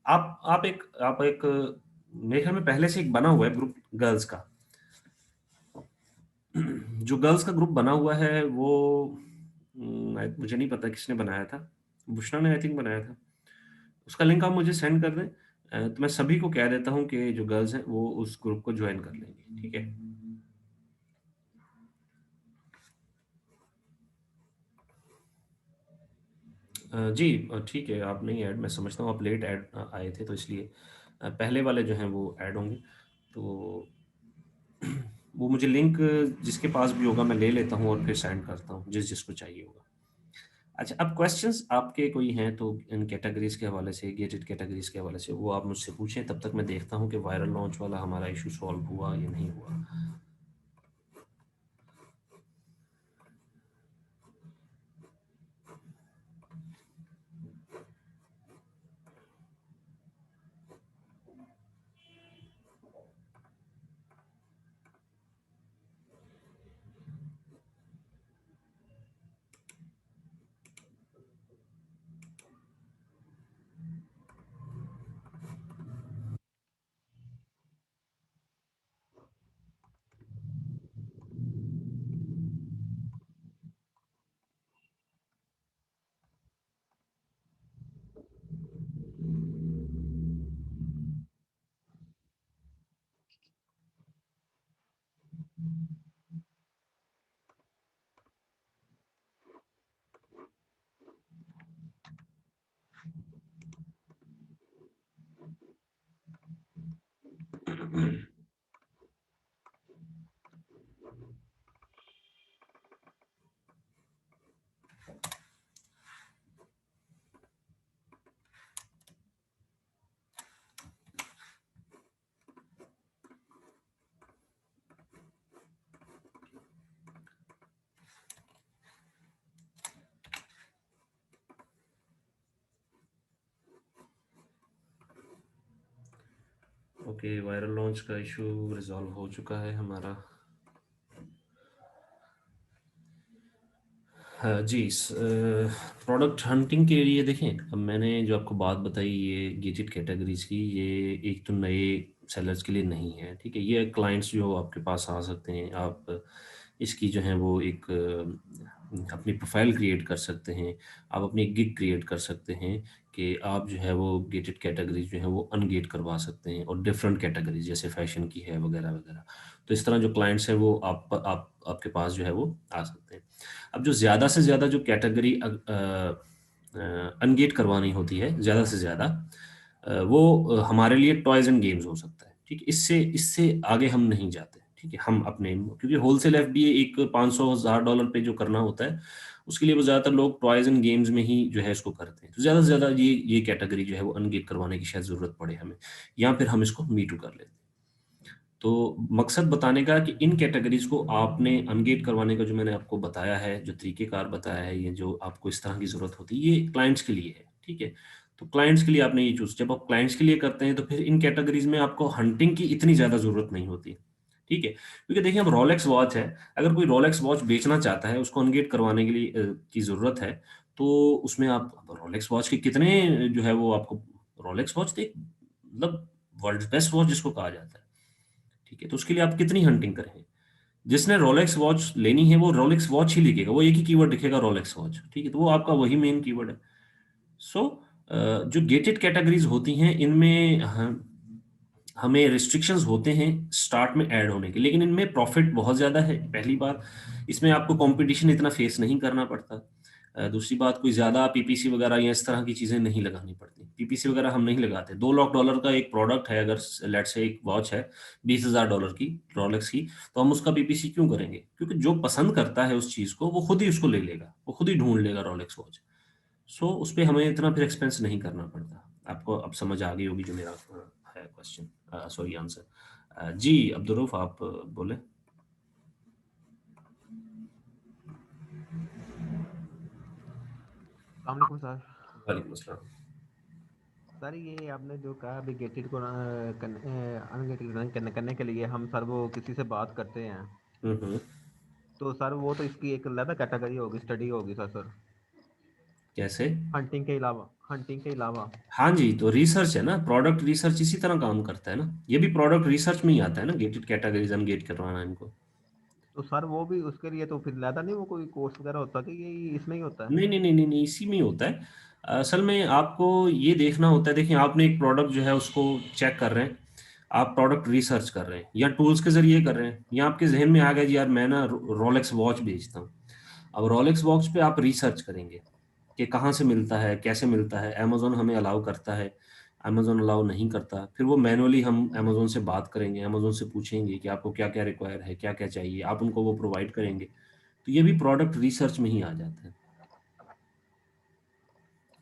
आप एक मेरे ख्याल में पहले से एक बना हुआ है ग्रुप गर्ल्स का। जो गर्ल्स का ग्रुप बना हुआ है वो मुझे नहीं पता किसने बनाया था, बुशरा ने आई थिंक बनाया था। उसका लिंक आप मुझे सेंड कर दें, तो मैं सभी को कह देता हूँ कि जो गर्ल्स हैं वो उस ग्रुप को ज्वाइन कर लेंगे, ठीक है। जी ठीक है, आप नहीं ऐड, मैं समझता हूँ आप लेट ऐड आए थे तो इसलिए पहले वाले जो हैं वो ऐड होंगे। तो वो मुझे लिंक जिसके पास भी होगा मैं ले लेता हूँ और फिर सेंड करता हूँ जिस जिसको चाहिए होगा। अच्छा, अब क्वेश्चंस आपके कोई हैं तो इन कैटेगरीज के हवाले से, गेटेड कैटेगरीज के हवाले से, वो आप मुझसे पूछें, तब तक मैं देखता हूँ कि वायरल लॉन्च वाला हमारा इशू सॉल्व हुआ या नहीं हुआ। ओके, वायरल लॉन्च का इशू रिजॉल्व हो चुका है हमारा। हाँ जी, प्रोडक्ट हंटिंग के लिए देखें, अब मैंने जो आपको बात बताई ये गेटेड कैटेगरीज की, ये एक तो नए सेलर्स के लिए नहीं है, ठीक है। ये क्लाइंट्स जो आपके पास आ सकते हैं, आप इसकी जो है वो एक अपनी प्रोफाइल क्रिएट कर सकते हैं, आप अपनी गिग क्रिएट कर सकते हैं कि आप जो है वो गेटेड कैटेगरीज जो है वो अनगेट करवा सकते हैं, और डिफरेंट कैटेगरीज जैसे फैशन की है वगैरह वगैरह। तो इस तरह जो क्लाइंट्स हैं वो आपके पास जो है वो आ सकते हैं। अब जो ज़्यादा से ज़्यादा जो कैटेगरी अनगेट करवानी होती है ज़्यादा से ज़्यादा, वो हमारे लिए टॉयज एंड गेम्स हो सकता है, ठीक है। इससे इससे आगे हम नहीं जाते, ठीक है। हम अपने, क्योंकि होलसेल एफडीए एक 500,000 पे जो करना होता है, उसके लिए वो ज़्यादातर लोग टॉयज एंड गेम्स में ही जो है इसको करते हैं। तो ज़्यादा से ज़्यादा ये कैटेगरी जो है वो अनगेट करवाने की शायद ज़रूरत पड़े हमें, या फिर हम इसको मीटू कर लेते हैं। तो मकसद बताने का कि इन कैटेगरीज को आपने अनगेट करवाने का जो मैंने आपको बताया है, जो तरीकेकार बताया है, ये जो आपको इस तरह की ज़रूरत होती है, ये क्लाइंट्स के लिए है, ठीक है। तो क्लाइंट्स के लिए आपने ये चूज, जब आप क्लाइंट्स के लिए करते हैं तो फिर इन कैटेगरीज में आपको हंटिंग की इतनी ज़्यादा ज़रूरत नहीं होती, ठीक है। क्योंकि देखिए, अब रोलेक्स वॉच है, अगर कोई रोलेक्स वॉच बेचना चाहता है, उसको अनगेट करवाने के लिए की ज़रूरत है, तो उसमें आप रोलेक्स वॉच के कितने जो है वो आपको, रोलेक्स वॉच तो मतलब वर्ल्ड बेस्ट वॉच जिसको कहा जाता है, ठीक है। तो उसके लिए आप कितनी हंटिंग करेंगे? जिसने रोलेक्स वॉच लेनी है वो रोलेक्स वॉच ही लिखेगा, वो एक ही कीवर्ड लिखेगा, रोलेक्स वॉच, ठीक है। तो वो आपका वही मेन कीवर्ड है। सो जो गेटेड कैटेगरीज होती हैं, इनमें हमें रिस्ट्रिक्शंस होते हैं स्टार्ट में ऐड होने के, लेकिन इनमें प्रॉफिट बहुत ज़्यादा है, पहली बार। इसमें आपको कंपटीशन इतना फेस नहीं करना पड़ता। दूसरी बात, कोई ज़्यादा पीपीसी वगैरह या इस तरह की चीज़ें नहीं लगानी पड़ती। पीपीसी वगैरह हम नहीं लगाते। $2 लाख का एक प्रोडक्ट है, अगर लेट से एक वॉच है $20,000 की, रोलेक्स की, तो हम उसका पीपीसी क्यों करेंगे? क्योंकि जो पसंद करता है उस चीज़ को, वो खुद ही उसको ले लेगा, वो खुद ही ढूंढ लेगा रोलेक्स वॉच। सो उस पर हमें इतना फिर एक्सपेंस नहीं करना पड़ता। आपको अब समझ आ गई होगी जो मेरा है क्वेश्चन, सॉरी आंसर। जी अब्दुल आप बोले। अस्सलाम वालेकुम सर। वालेकुम अस्सलाम। सर ये आपने जो कहा अभी गेटेड को अनगेटेड करने के लिए हम सर वो किसी से बात करते हैं, हम्म। तो सर वो तो इसकी एक अलग कैटेगरी होगी, स्टडी होगी सर। कैसे? हंटिंग के अलावा। हाँ जी, तो रिसर्च है ना, प्रोडक्ट रिसर्च इसी तरह काम करता है ना, ये भी प्रोडक्ट रिसर्च में ही आता है ना, गेटेड कैटेगरीज अनगेट करवाना इनको। तो सर वो भी उसके लिए तो फिर लेता नहीं, वो कोई कोर्स वगैरह होता कि ये इसमें ही होता है? नहीं नहीं नहीं नहीं नहीं, इसी में ही होता है। असल में आपको ये देखना होता है, देखिए आपने एक प्रोडक्ट जो है उसको चेक कर रहे हैं, आप प्रोडक्ट रिसर्च कर रहे हैं या टूल्स के जरिए कर रहे हैं, या आपके जहन में आ गया जी यार मैं ना रोलेक्स वॉच बेचता हूँ। अब रोलेक्स वॉच पे आप रिसर्च करेंगे कि कहाँ से मिलता है, कैसे मिलता है, अमेजोन हमें अलाउ करता है, अमेजोन अलाउ नहीं करता, फिर वो मैनुअली हम अमेजोन से बात करेंगे, अमेजोन से पूछेंगे कि आपको क्या क्या रिक्वायर है, क्या क्या चाहिए, आप उनको वो प्रोवाइड करेंगे। तो ये भी प्रोडक्ट रिसर्च में ही आ जाता है।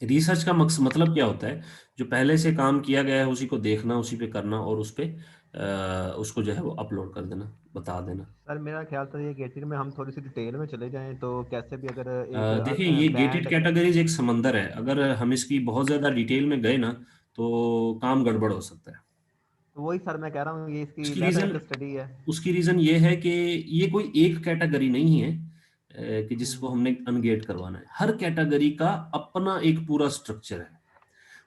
रिसर्च का मतलब क्या होता है? जो पहले से काम किया गया है उसी को देखना, उसी पे करना, और उस पे उसको जो है वो अपलोड कर देना, बता देना। सर मेरा ख्याल था ये गेटेड में हम थोड़ी सी डिटेल में चले जाएं तो कैसे भी अगर एक देखिए, ये गेटेड ब्रांड। कैटेगरीज एक समंदर है, अगर हम इसकी बहुत ज़्यादा डिटेल में गए ना तो काम गड़बड़ हो सकता है। तो वही सर मैं कह रहा हूँ, ये इसकी उसकी लैदा रीज़न एक स्टडी है। उसकी रीज़न ये है कि ये कोई एक कैटेगरी नहीं है कि जिसको हम्म। हमने अनगेट करवाना है। हर कैटेगरी का अपना एक पूरा स्ट्रक्चर है,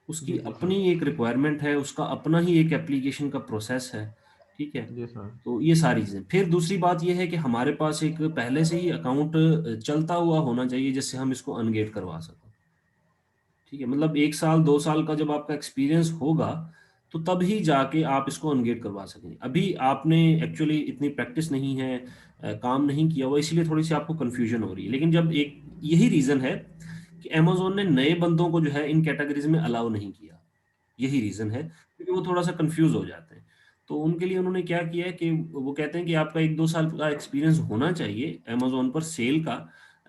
उसकी जी जी अपनी सर। एक रिक्वायरमेंट है, उसका अपना ही एक एप्लीकेशन का प्रोसेस है, ठीक है। जी सर। तो ये सारी चीज़ें, फिर दूसरी बात ये है कि हमारे पास एक पहले से ही अकाउंट चलता हुआ होना चाहिए जिससे हम इसको अनगेट करवा सकें, ठीक है। मतलब 1 साल 2 साल का जब आपका एक्सपीरियंस होगा, तो तब ही जाके आप इसको अनगेट करवा सकेंगे। अभी आपने एक्चुअली इतनी प्रैक्टिस नहीं है, काम नहीं किया हुआ, इसलिए थोड़ी सी आपको कन्फ्यूजन हो रही है। लेकिन जब एक यही रीज़न है कि अमेजोन ने नए बंदों को जो है इन कैटेगरीज में अलाउ नहीं किया, यही रीज़न है, क्योंकि वो थोड़ा सा कंफ्यूज हो जाते हैं। तो उनके लिए उन्होंने क्या किया है कि वो कहते हैं कि आपका 1 2 साल का एक्सपीरियंस होना चाहिए अमेजोन पर सेल का,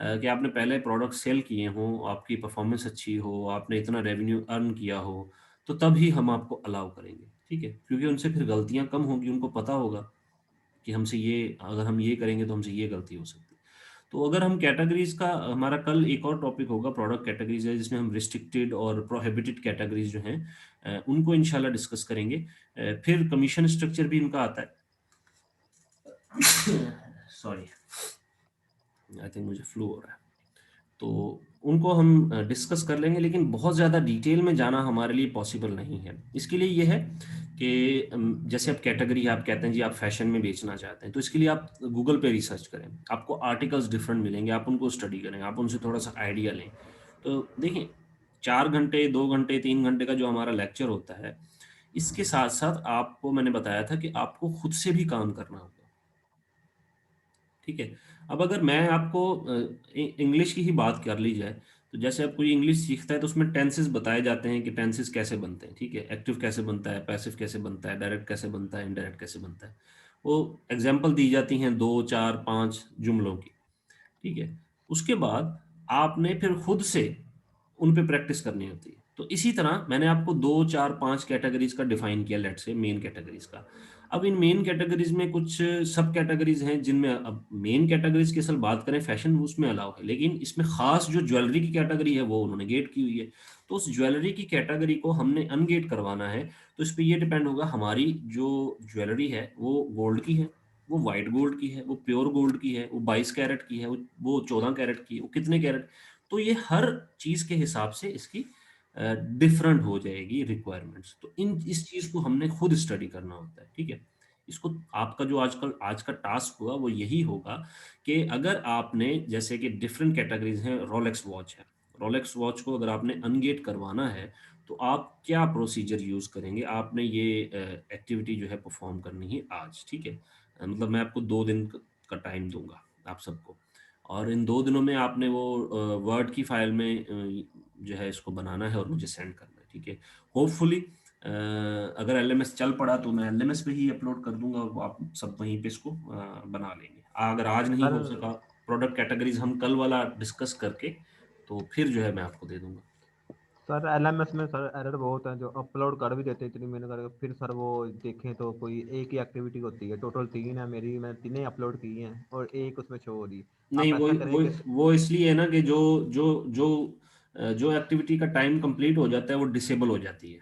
कि आपने पहले प्रोडक्ट सेल किए हों, आपकी परफॉर्मेंस अच्छी हो, आपने इतना रेवेन्यू अर्न किया हो, तो तब ही हम आपको अलाउ करेंगे, ठीक है। क्योंकि उनसे फिर गलतियां कम होंगी, उनको पता होगा कि हमसे ये, अगर हम ये करेंगे तो हमसे ये गलती हो सकती है। तो अगर हम कैटेगरीज का, हमारा कल एक और टॉपिक होगा प्रोडक्ट कैटेगरीज है, जिसमें हम रिस्ट्रिक्टेड और प्रोहिबिटेड कैटेगरीज जो हैं उनको इंशाल्लाह डिस्कस करेंगे। फिर कमीशन स्ट्रक्चर भी इनका आता है। सॉरी, आई थिंक मुझे फ्लू हो रहा है, तो उनको हम डिस्कस कर लेंगे, लेकिन बहुत ज़्यादा डिटेल में जाना हमारे लिए पॉसिबल नहीं है। इसके लिए ये है कि जैसे अब कैटेगरी आप कहते हैं जी आप फैशन में बेचना चाहते हैं, तो इसके लिए आप गूगल पे रिसर्च करें, आपको आर्टिकल्स डिफरेंट मिलेंगे, आप उनको स्टडी करें, आप उनसे थोड़ा सा आइडिया लें। तो देखिए 4 घंटे 2 घंटे 3 घंटे का जो हमारा लेक्चर होता है, इसके साथ साथ आपको मैंने बताया था कि आपको खुद से भी काम करना होगा। ठीक है, अब अगर मैं आपको इंग्लिश की ही बात कर ली जाए, तो जैसे अब कोई इंग्लिश सीखता है तो उसमें टेंसेस बताए जाते हैं कि टेंसेस कैसे बनते हैं। ठीक है, एक्टिव कैसे बनता है, पैसिव कैसे बनता है, डायरेक्ट कैसे बनता है, इनडायरेक्ट कैसे बनता है, वो एग्जाम्पल दी जाती हैं 2 4 5 जुमलों की। ठीक है, उसके बाद आपने फिर खुद से उन पे प्रैक्टिस करनी होती है। तो इसी तरह मैंने आपको 2 4 5 कैटेगरीज का डिफाइन किया, लेट से मेन कैटेगरीज का। अब इन मेन कैटेगरीज में कुछ सब कैटेगरीज हैं जिनमें, अब मेन कैटेगरीज की असल बात करें फैशन उसमें अलाउ है, लेकिन इसमें खास जो ज्वेलरी की कैटेगरी है वो उन्होंने गेट की हुई है। तो उस ज्वेलरी की कैटेगरी को हमने अनगेट करवाना है, तो इस पर यह डिपेंड होगा हमारी जो ज्वेलरी है वो गोल्ड की है, वो वाइट गोल्ड की है, वो प्योर गोल्ड की है, वो 22 कैरेट की है, वो 14 कैरेट की है, वो कितने कैरेट। तो ये हर चीज के हिसाब से इसकी डिफरेंट हो जाएगी रिक्वायरमेंट्स। तो इन इस चीज को हमने खुद स्टडी करना होता है। ठीक है, इसको आपका जो आजकल आज का टास्क हुआ वो यही होगा कि अगर आपने जैसे कि डिफरेंट कैटेगरीज हैं, रोलेक्स वॉच है, रोलेक्स वॉच को अगर आपने अनगेट करवाना है तो आप क्या प्रोसीजर यूज करेंगे, आपने ये एक्टिविटी जो है परफॉर्म करनी है आज। ठीक है, मतलब मैं आपको 2 दिन का टाइम दूंगा आप सबको, और इन 2 दिनों में आपने वो वर्ड की फाइल में जो है इसको बनाना है और मुझे सेंड करना है। ठीक है, होपफुली अगर एलएमएस चल पड़ा तो मैं एलएमएस पे ही अपलोड कर दूंगा और आप सब वहीं पे इसको बना लेंगे। अगर आज नहीं सर हो सका, प्रोडक्ट कैटेगरीज हम कल वाला डिस्कस करके तो फिर जो है मैं आपको दे दूंगा। सर एलएमएस में सर एरर बहुत है, जो अपलोड कर भी देते हैं इतनी मेहनत करके, फिर सर वो देखें तो कोई एक ही एक्टिविटी होती है, टोटल 3 है मेरी, मैं तीनों अपलोड की हैं और एक उसमें शो हो रही है। नहीं, आप वो ऐसा करें वो कि वो इसलिए है ना कि जो जो जो जो एक्टिविटी का टाइम कंप्लीट हो जाता है वो डिसेबल हो जाती है।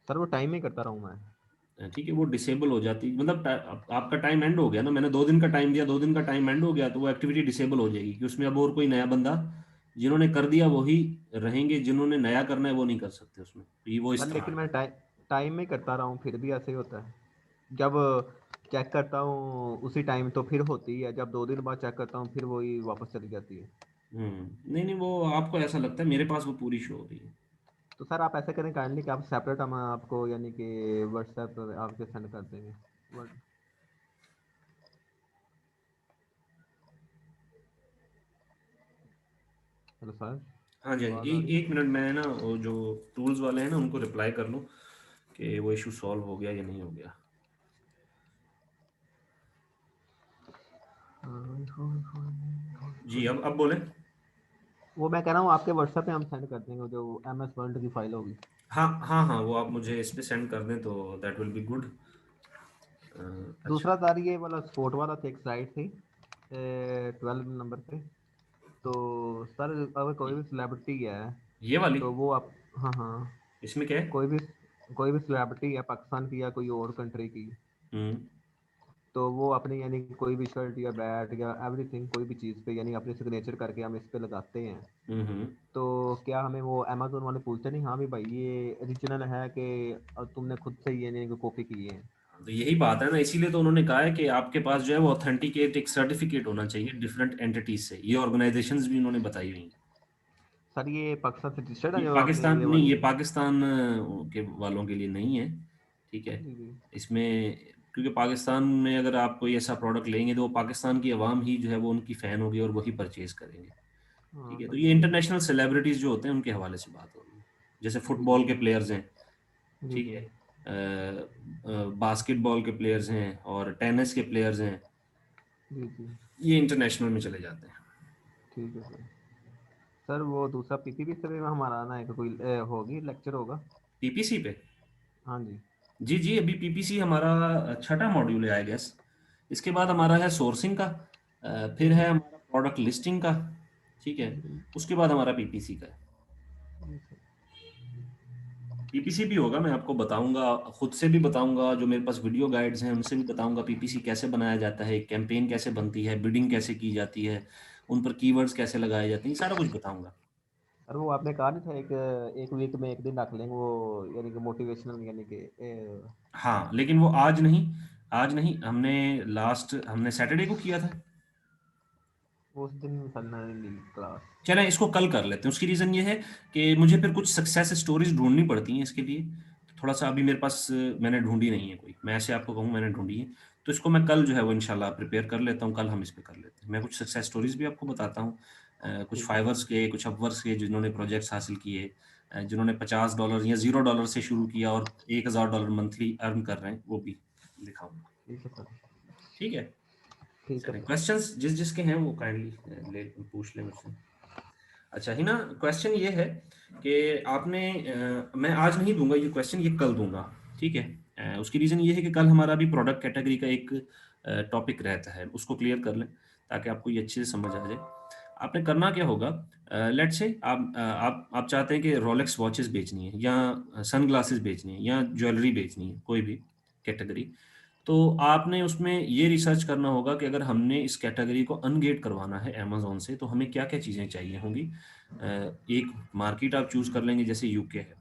सर वो टाइम में करता रहूँ मैं। ठीक है, वो डिसेबल हो जाती है, मतलब आपका टाइम एंड हो गया ना, मैंने 2 दिन का टाइम दिया, 2 दिन का टाइम एंड हो गया तो वो एक्टिविटी डिसेबल हो जाएगी कि उसमें अब और कोई नया बंदा, जिन्होंने कर दिया वही रहेंगे, जिन्होंने नया करना है वो नहीं कर सकते उसमें। तो ये वो सर इस तरह लेकिन है। मैं टाइम में करता रहा हूँ फिर भी ऐसे ही होता है। जब चेक करता हूँ उसी टाइम तो फिर होती है, जब 2 दिन बाद चेक करता हूँ फिर वही वापस चली जाती है। नहीं नहीं, वो आपको ऐसा लगता है, मेरे पास वो पूरी शो हो रही है। तो सर आप ऐसा करें काइंडली कि आप सेपरेट हम आपको यानी कि व्हाट्सएप पर आपके सेंड कर देंगे। What- हेलो सर, हाँ जी, हाँ आवाज़ जी, आ रही है? एक मिनट, मैं ना वो जो टूल्स वाले हैं ना उनको रिप्लाई कर लूँ कि वो इशू सॉल्व हो गया या नहीं हो गया। जी, अब बोले। वो मैं कह रहा हूँ आपके व्हाट्सएप पे हम सेंड कर देंगे जो MS वर्ल्ड की फाइल होगी। हाँ हाँ हाँ, वो आप मुझे इस पे सेंड कर दें तो दैट विल बी गुड। अच्छा, दूसरा सर ये वाला स्पोर्ट वाला था, एक साइट थी 12 नंबर पे। तो सर अगर कोई भी सेलिब्रिटी है ये वाली, तो वो आप, हाँ हाँ, इसमें क्या है? कोई भी कोई भी सेलिब्रिटी है पाकिस्तान की या कोई और कंट्री की, हम्म तो वो अपनी यानी कि कोई भी शर्ट या बैट या एवरीथिंग कोई भी चीज़ पे यानी अपने सिग्नेचर करके हम इस पे लगाते हैं। हम्म। तो क्या हमें वो अमेजोन वाले पूछते नहीं, हाँ भी भाई ये ओरिजिनल है कि तुमने खुद से ये यानी कि कॉपी की है? तो यही बात है ना, इसीलिए तो उन्होंने कहा है कि आपके पास जो है वो ऑथेंटिकेट एक सर्टिफिकेट होना चाहिए डिफरेंट एंटिटीज से, ये ऑर्गेनाइजेशंस भी उन्होंने बताई हुई हैं। सर ये पाकिस्तान से रजिस्टर्ड है ये जो आपने पाकिस्तान ये नहीं, वाली? ये पाकिस्तान के वालों के लिए नहीं है। ठीक है, जी जी। इसमें क्योंकि पाकिस्तान में अगर आप कोई ऐसा प्रोडक्ट लेंगे तो वो पाकिस्तान की आवाम ही जो है वो उनकी फ़ैन होगी और वही परचेज करेंगे। ठीक हाँ है, तो सर ये वही। इंटरनेशनल सेलिब्रिटीज जो होते हैं उनके हवाले से बात होगी, जैसे जी जी फुटबॉल के प्लेयर्स हैं। जी ठीक जी है, बास्केटबॉल के प्लेयर्स हैं और टेनिस के प्लेयर्स हैं, जी जी। ये इंटरनेशनल में चले जाते हैं। ठीक है सर। सर वो दूसरा PPP से भी हमारा आना है कि कोई होगी लेक्चर होगा? पीपीसी पे? हाँ जी। जी जी, अभी पीपीसी हमारा छठा मॉड्यूल है आई गेस। इसके बाद हमारा है सोर्सिंग का, फिर है हमारा प्रोडक्ट लिस्टिंग का, ठीक है, उसके बाद हमारा पीपीसी का है। पीपीसी भी होगा, मैं आपको बताऊंगा, खुद से भी बताऊंगा, जो मेरे पास वीडियो गाइड्स हैं उनसे भी बताऊंगा पीपीसी कैसे बनाया जाता है, कैंपेन कैसे बनती है, बिडिंग कैसे की जाती है, उन पर कीवर्ड्स कैसे लगाए जाते हैं, सारा कुछ बताऊंगा। और वो आपने कहा नहीं था एक वीक में एक दिन रख लेंगे वो, यानी कि मोटिवेशनल, यानी कि हाँ, लेकिन वो आज नहीं, आज नहीं, हमने सैटरडे को किया था। उस दिन सर ने ली क्लास। चलें इसको कल कर लेते हैं। उसकी रीज़न ये है कि मुझे फिर कुछ सक्सेस स्टोरीज ढूंढनी पड़ती हैं इसके लिए, तो थोड़ा सा अभी मेरे पास मैंने ढूंढी नहीं है कोई, मैं ऐसे आपको कहूँ मैंने ढूंढी है, तो इसको मैं कल जो है वो इंशाल्लाह प्रिपेयर कर लेता हूँ, कल हम इस पे कर लेते हैं। मैं कुछ सक्सेस स्टोरीज भी आपको बताता हूँ, कुछ ठीक है। फाइवर्स के, कुछ अपवर्स के, जिन्होंने प्रोजेक्ट्स हासिल किए, जिन्होंने $50 या $0 से शुरू किया और $1000 मंथली अर्न कर रहे हैं, वो भी दिखाऊंगा। ठीक है सर। ठीक है, ठीक है चलें सर। क्वेश्चंस जिस जिसके हैं वो काइंडली ले पूछ लें मुझसे। अच्छा हिना, क्वेश्चन ये है कि आपने मैं आज नहीं दूंगा ये क्वेश्चन, ये कल दूंगा, ठीक है। उसकी रीज़न ये है कि कल हमारा भी प्रोडक्ट कैटेगरी का एक टॉपिक रहता है, उसको क्लियर कर लें ताकि आपको ये अच्छे से समझ आ जाए। आपने करना क्या होगा, लेट से आप चाहते हैं कि रोलेक्स वॉचेस बेचनी है या सन ग्लासेस बेचनी है या ज्वेलरी बेचनी है, कोई भी कैटेगरी, तो आपने उसमें ये रिसर्च करना होगा कि अगर हमने इस कैटेगरी को अनगेट करवाना है अमेज़न से तो हमें क्या-क्या चीज़ें चाहिए होंगी। एक मार्केट आप चूज़ कर लेंगे, जैसे यूके है,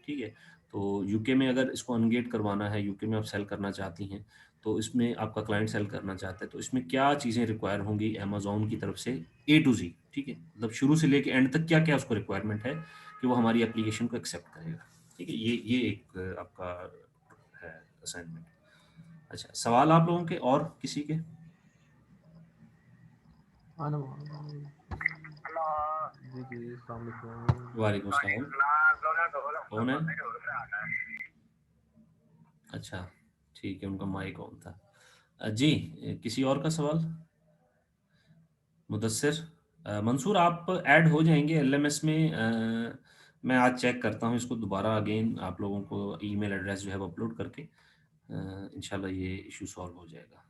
ठीक है? तो यूके में अगर इसको अनगेट करवाना है, यूके में आप सेल करना चाहती हैं, तो इसमें आपका क्लाइंट सेल करना चाहता है, तो इसमें क्या चीज़ें रिक्वायर होंगी अमेज़न की तरफ से ए टू ज़ेड, ठीक है? मतलब शुरू से लेके एंड तक क्या-क्या उसको रिक्वायरमेंट है कि वो हमारी एप्लीकेशन को एक्सेप्ट करेगा, ठीक है? ये एक आपका है असाइनमेंट। अच्छा, सवाल आप लोगों के और किसी के? जी जी, अस्सलाम वालेकुम। वालेकुम सलाम। कौन है? अच्छा, ठीक है, उनका माइक ऑन था। जी, किसी और का सवाल? मुदस्सिर, मंसूर आप ऐड हो जाएंगे एलएमएस में। मैं आज चेक करता हूँ इसको दोबारा अगेन, आप लोगों को ईमेल एड्रेस जो है वो अपलोड करके इंशाल्लाह ये इशू सॉल्व हो जाएगा।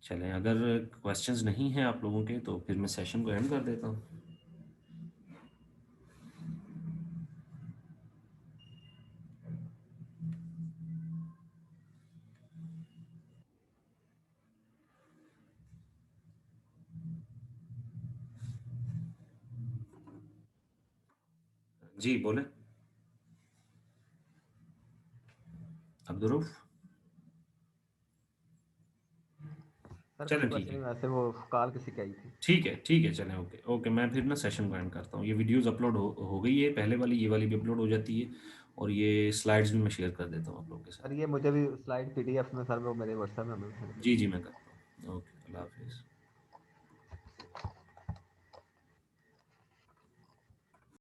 चलें, अगर क्वेश्चंस नहीं हैं आप लोगों के तो फिर मैं सेशन को एंड कर देता हूँ। जी बोले अब्दुरूफ। सर कोई चलें ठीक क्वेश्चन है, नहीं, वैसे वो कॉल किसी की आई थी। ठीक है, चलें, ओके ओके, मैं फिर ना सेशन को एंड करता हूँ। ये वीडियोस अपलोड हो गई है, पहले वाली, ये वाली भी अपलोड हो जाती है, और ये स्लाइड्स भी मैं शेयर कर देता हूँ आप लोगों के सर साथ। ये मुझे भी स्लाइड पीडीएफ में सर वो मेरे व्हाट्सएप में जी जी मैं करता हूँ। ओके, अल्लाह हाफिज़।